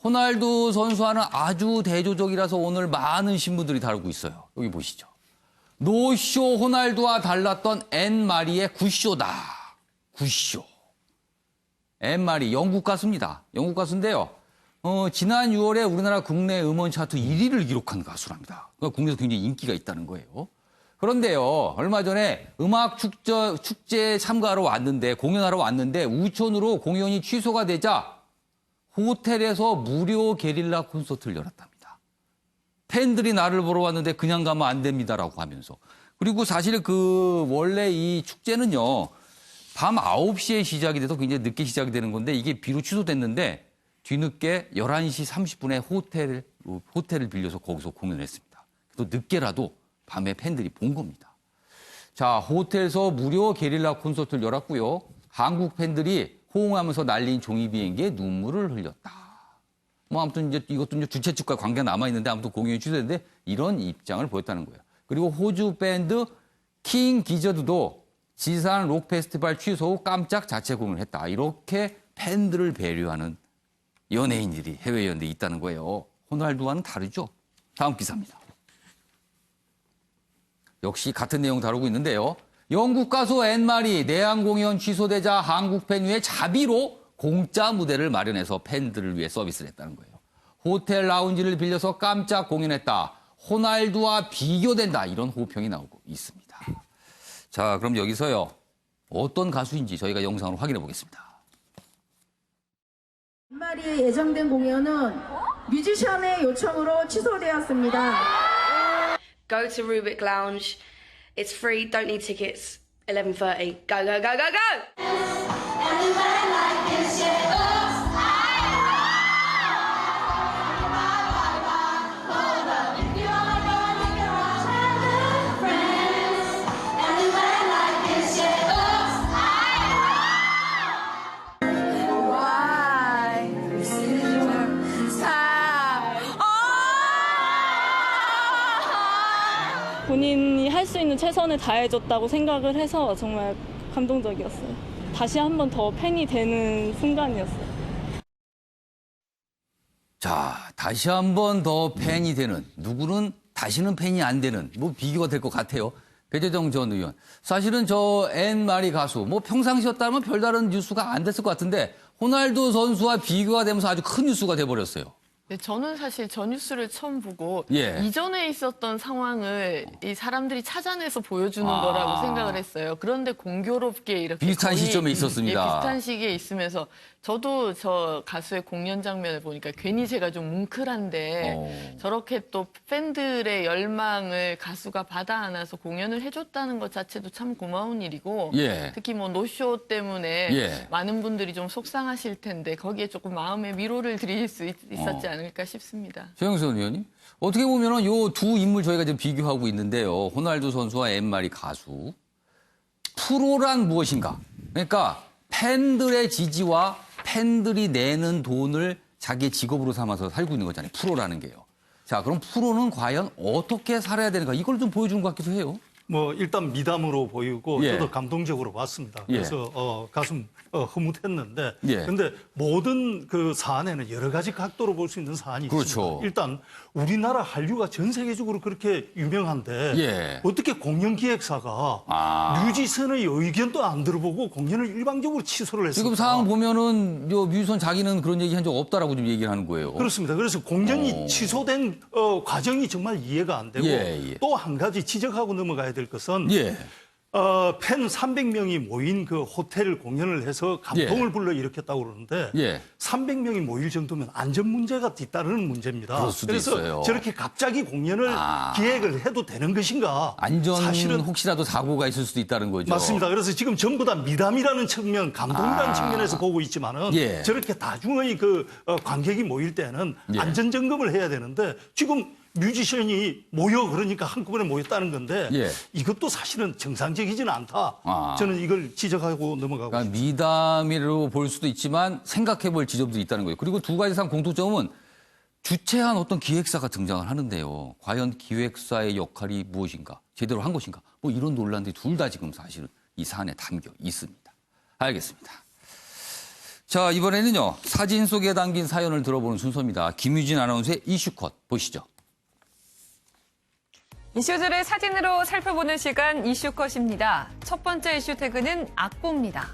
호날두 선수와는 아주 대조적이라서 오늘 많은 신문들이 다루고 있어요. 여기 보시죠. 노쇼 호날두와 달랐던 앤마리의 굿쇼다. 굿쇼. 앤마리 영국 가수입니다. 영국 가수인데요. 지난 6월에 우리나라 국내 음원 차트 1위를 기록한 가수랍니다. 그러니까 국내에서 굉장히 인기가 있다는 거예요. 그런데요, 얼마 전에 음악 축제에 참가하러 왔는데, 공연하러 왔는데, 우천으로 공연이 취소가 되자 호텔에서 무료 게릴라 콘서트를 열었답니다. 팬들이 나를 보러 왔는데 그냥 가면 안 됩니다라고 하면서. 그리고 사실 원래 이 축제는요, 밤 9시에 시작이 돼서 굉장히 늦게 시작이 되는 건데, 이게 비로 취소됐는데, 뒤늦게 11시 30분에 호텔을 빌려서 거기서 공연을 했습니다. 또 늦게라도 밤에 팬들이 본 겁니다. 자, 호텔에서 무료 게릴라 콘서트를 열었고요. 한국 팬들이 호응하면서 날린 종이 비행기에 눈물을 흘렸다. 뭐 아무튼 이제 이것도 이제 주최 측과 관계가 남아 있는데 아무튼 공연이 취소됐는데 이런 입장을 보였다는 거예요. 그리고 호주 밴드 킹 기저드도 지산 록 페스티벌 취소 후 깜짝 자체 공연을 했다. 이렇게 팬들을 배려하는 연예인들이 해외 연대에 있다는 거예요. 호날두와는 다르죠. 다음 기사입니다. 역시 같은 내용 다루고 있는데요. 영국 가수 앤마리 내한 공연 취소되자 한국 팬 위에 자비로 공짜 무대를 마련해서 팬들을 위해 서비스를 했다는 거예요. 호텔 라운지를 빌려서 깜짝 공연했다. 호날두와 비교된다. 이런 호평이 나오고 있습니다. 자, 그럼 여기서요. 어떤 가수인지 저희가 영상으로 확인해 보겠습니다. 앤마리의 예정된 공연은 뮤지션의 요청으로 취소되었습니다. Go to Rubik Lounge. It's free, don't need tickets. 11:30. Go, go, go, go, go! 본인이 할 수 있는 최선을 다해줬다고 생각을 해서 정말 감동적이었어요. 다시 한 번 더 팬이 되는 순간이었어요. 자, 다시 한 번 더 팬이 되는, 누구는 다시는 팬이 안 되는, 뭐 비교가 될 것 같아요. 배재정 전 의원. 사실은 저 앤마리 가수, 뭐 평상시였다면 별다른 뉴스가 안 됐을 것 같은데, 호날두 선수와 비교가 되면서 아주 큰 뉴스가 돼버렸어요. 네, 저는 사실 저 뉴스를 처음 보고 예. 이전에 있었던 상황을 이 사람들이 찾아내서 보여주는 거라고 생각을 했어요. 그런데 공교롭게 이렇게 비슷한 거의, 시점에 있었습니다. 비슷한 시기에 있으면서 저도 저 가수의 공연 장면을 보니까 괜히 제가 좀 뭉클한데 저렇게 또 팬들의 열망을 가수가 받아 안아서 공연을 해줬다는 것 자체도 참 고마운 일이고 예. 특히 뭐 노쇼 때문에 예. 많은 분들이 좀 속상하실 텐데 거기에 조금 마음의 위로를 드릴 수 있었지 않을까 싶습니다. 최영선 의원님, 어떻게 보면은 요 두 인물 저희가 지금 비교하고 있는데요. 호날두 선수와 앤마리 가수. 프로란 무엇인가? 그러니까 팬들의 지지와 팬들이 내는 돈을 자기의 직업으로 삼아서 살고 있는 거잖아요. 프로라는 게요. 자, 그럼 프로는 과연 어떻게 살아야 되는가? 이걸 좀 보여주는 것 같기도 해요. 뭐 일단 미담으로 보이고 예. 저도 감동적으로 봤습니다. 예. 그래서 가슴 흐뭇했는데 예. 근데 모든 그 사안에는 여러 가지 각도로 볼 수 있는 사안이 그렇죠. 있습니다. 일단 우리나라 한류가 전 세계적으로 그렇게 유명한데 예. 어떻게 공연 기획사가 뮤지션의 의견도 안 들어보고 공연을 일방적으로 취소를 했을까? 지금 상황 보면은 요 뮤지션 자기는 그런 얘기 한 적 없다라고 좀 얘기를 하는 거예요. 그렇습니다. 그래서 공연이 취소된 과정이 정말 이해가 안 되고 예. 또 한 가지 지적하고 넘어가야 될 것은 예. 팬 300명이 모인 그 호텔 공연을 해서 감동을 불러 일으켰다고 그러는데 예. 300명이 모일 정도면 안전 문제가 뒤따르는 문제입니다. 그럴 수도 그래서 있어요. 저렇게 갑자기 공연을 기획을 해도 되는 것인가? 안전 사실은 혹시라도 사고가 있을 수도 있다는 거죠. 맞습니다. 그래서 지금 전부 다 미담이라는 측면, 감동이라는 측면에서 보고 있지만은 예. 저렇게 다중의 그 관객이 모일 때는 예. 안전 점검을 해야 되는데 지금 뮤지션이 모여 그러니까 한꺼번에 모였다는 건데 예. 이것도 사실은 정상적이지는 않다. 저는 이걸 지적하고 넘어가고 그러니까 싶습니다. 미담으로 볼 수도 있지만 생각해 볼 지점도 있다는 거예요. 그리고 두 가지 상 공통점은 주최한 어떤 기획사가 등장을 하는데요. 과연 기획사의 역할이 무엇인가? 제대로 한 것인가? 뭐 이런 논란들이 둘 다 지금 사실은 이 사안에 담겨 있습니다. 알겠습니다. 자, 이번에는요. 사진 속에 담긴 사연을 들어보는 순서입니다. 김유진 아나운서의 이슈컷 보시죠. 이슈들을 사진으로 살펴보는 시간 이슈컷입니다. 첫 번째 이슈 태그는 악보입니다.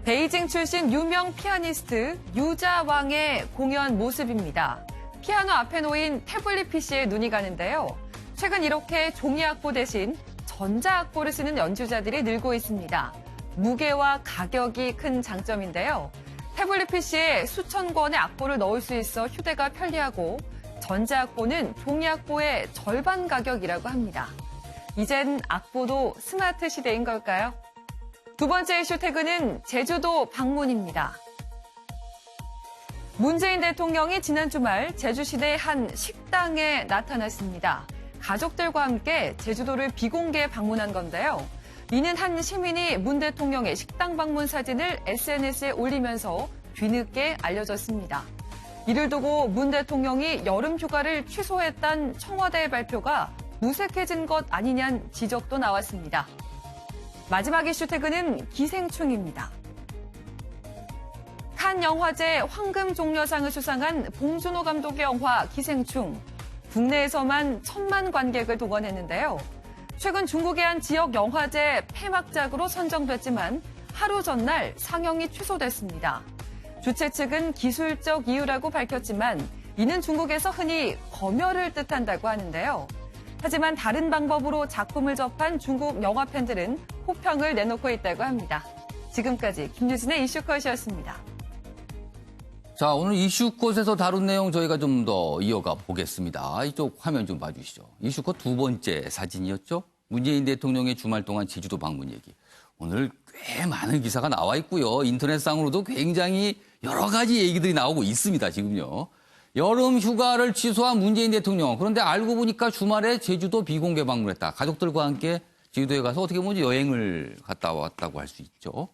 베이징 출신 유명 피아니스트 유자왕의 공연 모습입니다. 피아노 앞에 놓인 태블릿 PC에 눈이 가는데요. 최근 이렇게 종이 악보 대신 전자 악보를 쓰는 연주자들이 늘고 있습니다. 무게와 가격이 큰 장점인데요. 태블릿 PC에 수천 권의 악보를 넣을 수 있어 휴대가 편리하고 전자 악보는 종이 악보의 절반 가격이라고 합니다. 이젠 악보도 스마트 시대인 걸까요? 두 번째 이슈 태그는 제주도 방문입니다. 문재인 대통령이 지난 주말 제주시내 한 식당에 나타났습니다. 가족들과 함께 제주도를 비공개 방문한 건데요. 이는 한 시민이 문 대통령의 식당 방문 사진을 SNS에 올리면서 뒤늦게 알려졌습니다. 이를 두고 문 대통령이 여름 휴가를 취소했다는 청와대의 발표가 무색해진 것 아니냐는 지적도 나왔습니다. 마지막 이슈 태그는 기생충입니다. 칸 영화제 황금종려상을 수상한 봉준호 감독의 영화 기생충. 국내에서만 1,000만 관객을 동원했는데요. 최근 중국의 한 지역 영화제 폐막작으로 선정됐지만 하루 전날 상영이 취소됐습니다. 주최 측은 기술적 이유라고 밝혔지만 이는 중국에서 흔히 검열을 뜻한다고 하는데요. 하지만 다른 방법으로 작품을 접한 중국 영화 팬들은 호평을 내놓고 있다고 합니다. 지금까지 김유진의 이슈컷이었습니다. 자, 오늘 이슈컷에서 다룬 내용 저희가 좀 더 이어가 보겠습니다. 이쪽 화면 좀 봐주시죠. 이슈컷 두 번째 사진이었죠. 문재인 대통령의 주말 동안 제주도 방문 얘기. 오늘 꽤 많은 기사가 나와 있고요. 인터넷상으로도 굉장히 여러 가지 얘기들이 나오고 있습니다. 지금요. 여름 휴가를 취소한 문재인 대통령. 그런데 알고 보니까 주말에 제주도 비공개 방문했다. 가족들과 함께 제주도에 가서 어떻게 보면 약을 갔다 왔다고 할 수 있죠.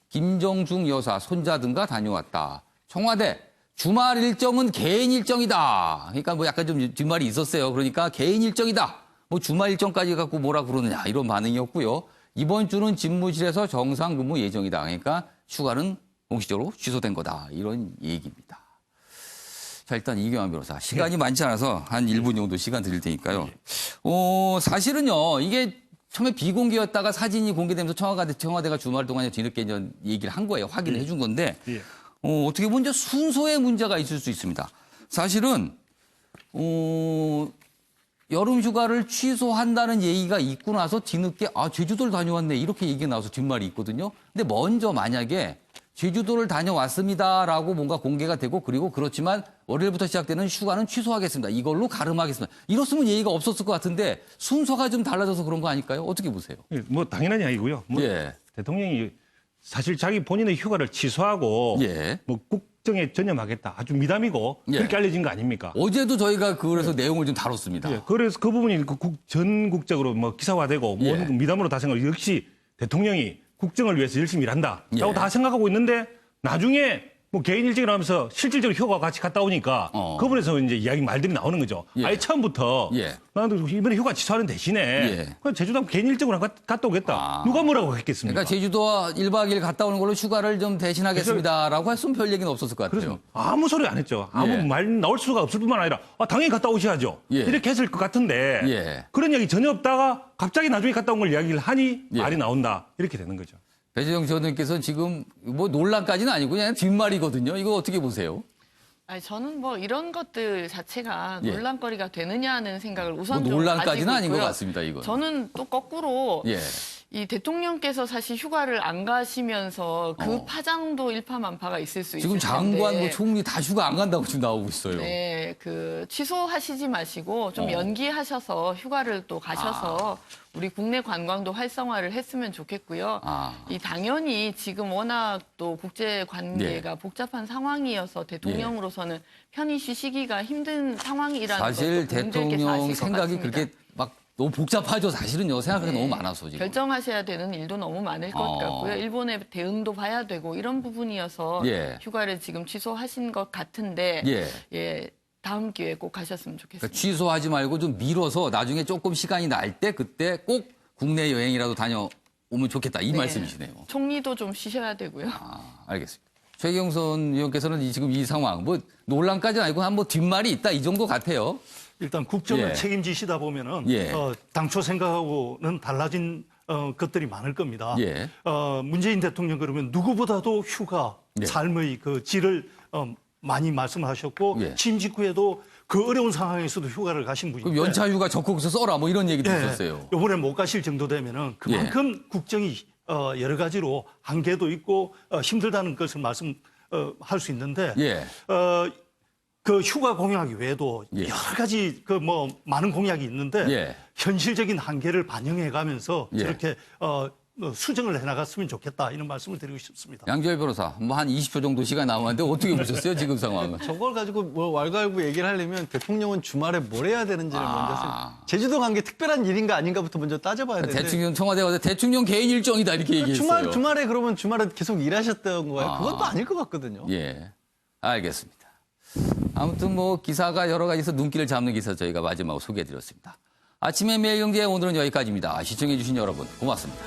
김정중 여사 손자 등과 다녀왔다. 청와대 주말 일정은 개인 일정이다. 그러니까 뭐 약간 좀 뒷말이 있었어요. 그러니까 개인 일정이다. 뭐 주말 일정까지 갖고 뭐라 그러느냐 이런 반응이었고요. 이번 주는 집무실에서 정상 근무 예정이다. 그러니까 휴가는 공식적으로 취소된 거다. 이런 얘기입니다. 자, 일단 이경환 변호사. 시간이 많지 않아서 한 1분 정도 시간 드릴 테니까요. 사실은요. 이게 처음에 비공개였다가 사진이 공개되면서 청와대가 주말 동안에 뒤늦게 이제 얘기를 한 거예요. 확인을 해준 건데 어떻게 보면 이제 순서에 문제가 있을 수 있습니다. 사실은 여름 휴가를 취소한다는 얘기가 있고 나서 뒤늦게 제주도를 다녀왔네 이렇게 얘기가 나와서 뒷말이 있거든요. 근데 먼저 만약에 제주도를 다녀왔습니다라고 뭔가 공개가 되고 그리고 그렇지만 월요일부터 시작되는 휴가는 취소하겠습니다. 이걸로 가름하겠습니다. 이렇으면 얘기가 없었을 것 같은데 순서가 좀 달라져서 그런 거 아닐까요? 어떻게 보세요? 뭐 당연한 이야기고요. 대통령이 사실 자기 본인의 휴가를 취소하고 뭐 국정에 전념하겠다. 아주 미담이고 그렇게 알려진 거 아닙니까? 어제도 저희가 그래서 내용을 좀 다뤘습니다. 그래서 그 부분이 전국적으로 뭐 기사화되고 모든 미담으로 다 생각. 역시 대통령이 국정을 위해서 열심히 일한다라고 다 생각하고 있는데 나중에 뭐 개인 일정을 하면서 실질적으로 휴가 같이 갔다 오니까 그 부분에서 이제 이야기 말들이 나오는 거죠. 아예 처음부터 나는 이번에 휴가 취소하는 대신에 그냥 제주도 개인 일정으로 갔다 오겠다. 누가 뭐라고 했겠습니까? 그러니까 제주도 1박 2일 갔다 오는 걸로 휴가를 좀 대신하겠습니다라고 했으면 별 얘기는 없었을 것 같아요. 아무 소리 안 했죠. 아무 말 나올 수가 없을 뿐만 아니라 당연히 갔다 오셔야죠. 이렇게 했을 것 같은데 그런 이야기 전혀 없다가 갑자기 나중에 갔다 온 걸 이야기를 하니 말이 나온다. 이렇게 되는 거죠. 배재정 지원님께서는 지금 뭐 논란까지는 아니고 그냥 뒷말이거든요. 이거 어떻게 보세요? 아니, 저는 뭐 이런 것들 자체가 논란거리가 되느냐는 생각을 우선 뭐 좀 논란까지는 가지고 아닌 것 있고요. 같습니다. 이건. 저는 또 거꾸로 이 대통령께서 사실 휴가를 안 가시면서 그 파장도 일파만파가 있을 수 있을 지금 텐데. 장관, 뭐 총리 다 휴가 안 간다고 지금 나오고 있어요. 네, 취소하시지 마시고 좀 연기하셔서 휴가를 또 가셔서 우리 국내 관광도 활성화를 했으면 좋겠고요. 당연히 지금 워낙 또 국제 관계가 복잡한 상황이어서 대통령으로서는 편히 쉬시기가 힘든 상황이라는 사실 것도 국민들께서 대통령 아실 것 생각이 같습니다. 그렇게 막 너무 복잡하죠. 사실은요. 생각할 게 너무 많아서 지금. 결정하셔야 되는 일도 너무 많을 것 같고요. 일본의 대응도 봐야 되고 이런 부분이어서 휴가를 지금 취소하신 것 같은데 다음 기회에 꼭 가셨으면 좋겠습니다. 그러니까 취소하지 말고 좀 미뤄서 나중에 조금 시간이 날 때 그때 꼭 국내 여행이라도 오면 좋겠다 이 네. 말씀이시네요. 총리도 좀 쉬셔야 되고요. 알겠습니다. 최경선 의원께서는 지금 이 상황 뭐 논란까지는 아니고 한 뭐 뒷말이 있다 이 정도 같아요. 일단 국정을 예. 책임지시다 보면은 예. 당초 생각하고는 달라진 것들이 많을 겁니다. 예. 문재인 대통령 그러면 누구보다도 휴가 예. 삶의 그 질을 많이 말씀하셨고 예. 취임 직후에도 그 어려운 상황에서도 휴가를 가신 분인데 그럼 연차휴가 적극해서 써라 뭐 이런 얘기도 있었어요. 이번에 못 가실 정도 되면은 그만큼 국정이 여러 가지로 한계도 있고 힘들다는 것을 말씀할 수 있는데 예. 그 휴가 공약 외에도 예. 여러 가지 그 뭐 많은 공약이 있는데 예. 현실적인 한계를 반영해 가면서 예. 저렇게 수정을 해 나갔으면 좋겠다 이런 말씀을 드리고 싶습니다. 양지열 변호사 뭐 한 20초 정도 시간 남았는데 어떻게 보셨어요 지금 상황은? 저걸 가지고 뭐 왈가왈부 얘기를 하려면 대통령은 주말에 뭘 해야 되는지를 먼저 제주도 간 게 특별한 일인가 아닌가부터 먼저 따져봐야 되는데 대통령 청와대 가서 대통령 개인 일정이다 이렇게 얘기했어요. 주말에 그러면 주말에 계속 일하셨던 거예요. 그건 또 아닐 것 같거든요. 예, 알겠습니다. 아무튼 뭐 기사가 여러 가지에서 눈길을 잡는 기사 저희가 마지막으로 소개해드렸습니다. 아침의 매일경제 오늘은 여기까지입니다. 시청해주신 여러분 고맙습니다.